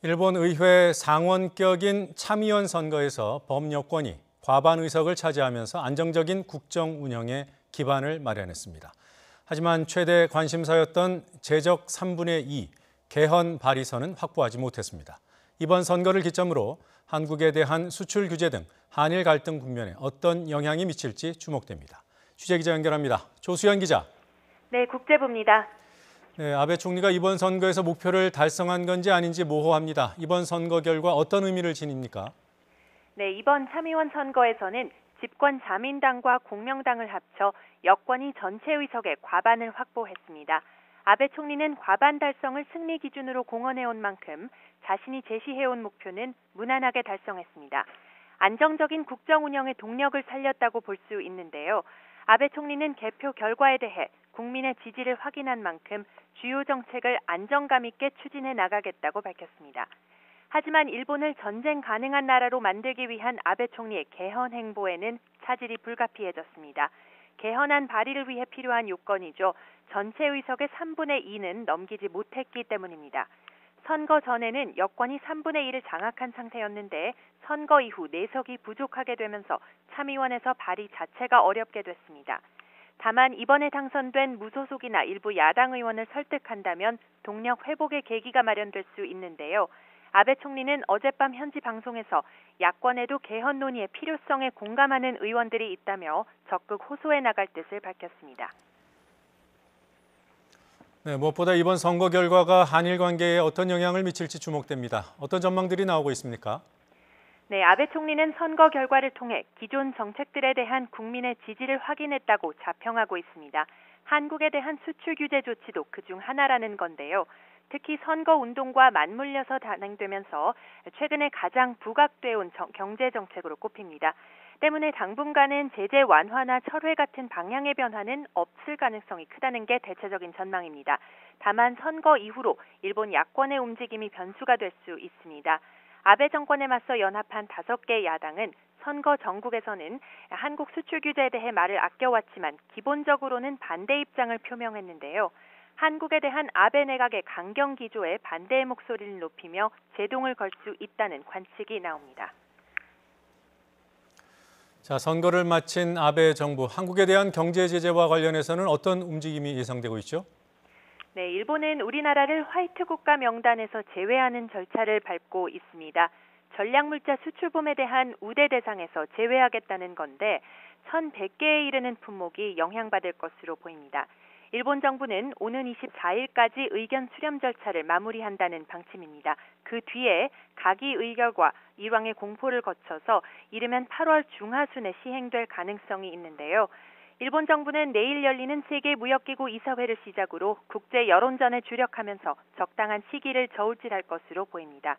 일본 의회 상원격인 참의원 선거에서 범여권이 과반 의석을 차지하면서 안정적인 국정 운영에 기반을 마련했습니다. 하지만 최대 관심사였던 제적 3분의 2 개헌 발의선은 확보하지 못했습니다. 이번 선거를 기점으로 한국에 대한 수출 규제 등 한일 갈등 국면에 어떤 영향이 미칠지 주목됩니다. 취재기자 연결합니다. 조수연 기자. 네, 국제부입니다. 네, 아베 총리가 이번 선거에서 목표를 달성한 건지 아닌지 모호합니다. 이번 선거 결과 어떤 의미를 지닙니까? 네, 이번 참의원 선거에서는 집권 자민당과 공명당을 합쳐 여권이 전체 의석의 과반을 확보했습니다. 아베 총리는 과반 달성을 승리 기준으로 공언해온 만큼 자신이 제시해온 목표는 무난하게 달성했습니다. 안정적인 국정 운영의 동력을 살렸다고 볼 수 있는데요. 아베 총리는 개표 결과에 대해 국민의 지지를 확인한 만큼 주요 정책을 안정감 있게 추진해 나가겠다고 밝혔습니다. 하지만 일본을 전쟁 가능한 나라로 만들기 위한 아베 총리의 개헌 행보에는 차질이 불가피해졌습니다. 개헌안 발의를 위해 필요한 요건이죠. 전체 의석의 3분의 2는 넘기지 못했기 때문입니다. 선거 전에는 여권이 3분의 1을 장악한 상태였는데 선거 이후 4석이 부족하게 되면서 참의원에서 발의 자체가 어렵게 됐습니다. 다만 이번에 당선된 무소속이나 일부 야당 의원을 설득한다면 동력 회복의 계기가 마련될 수 있는데요. 아베 총리는 어젯밤 현지 방송에서 야권에도 개헌 논의의 필요성에 공감하는 의원들이 있다며 적극 호소해 나갈 뜻을 밝혔습니다. 네, 무엇보다 이번 선거 결과가 한일 관계에 어떤 영향을 미칠지 주목됩니다. 어떤 전망들이 나오고 있습니까? 네, 아베 총리는 선거 결과를 통해 기존 정책들에 대한 국민의 지지를 확인했다고 자평하고 있습니다. 한국에 대한 수출 규제 조치도 그중 하나라는 건데요. 특히 선거 운동과 맞물려서 단행되면서 최근에 가장 부각되어 온 경제 정책으로 꼽힙니다. 때문에 당분간은 제재 완화나 철회 같은 방향의 변화는 없을 가능성이 크다는 게 대체적인 전망입니다. 다만 선거 이후로 일본 야권의 움직임이 변수가 될 수 있습니다. 아베 정권에 맞서 연합한 5개 야당은 선거 전국에서는 한국 수출 규제에 대해 말을 아껴왔지만 기본적으로는 반대 입장을 표명했는데요. 한국에 대한 아베 내각의 강경 기조에 반대의 목소리를 높이며 제동을 걸 수 있다는 관측이 나옵니다. 자, 선거를 마친 아베 정부, 한국에 대한 경제 제재와 관련해서는 어떤 움직임이 예상되고 있죠? 네, 일본은 우리나라를 화이트 국가 명단에서 제외하는 절차를 밟고 있습니다. 전략물자 수출품에 대한 우대 대상에서 제외하겠다는 건데 1,100개에 이르는 품목이 영향받을 것으로 보입니다. 일본 정부는 오는 24일까지 의견 수렴 절차를 마무리한다는 방침입니다. 그 뒤에 가기 의결과 일왕의 공포를 거쳐서 이르면 8월 중하순에 시행될 가능성이 있는데요. 일본 정부는 내일 열리는 세계무역기구 이사회를 시작으로 국제 여론전에 주력하면서 적당한 시기를 저울질할 것으로 보입니다.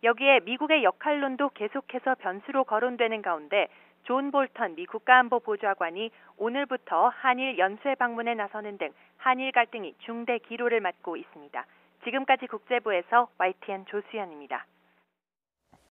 여기에 미국의 역할론도 계속해서 변수로 거론되는 가운데 존 볼턴 미 국가안보보좌관이 오늘부터 한일 연수회 방문에 나서는 등 한일 갈등이 중대 기로를 맞고 있습니다. 지금까지 국제부에서 YTN 조수연입니다.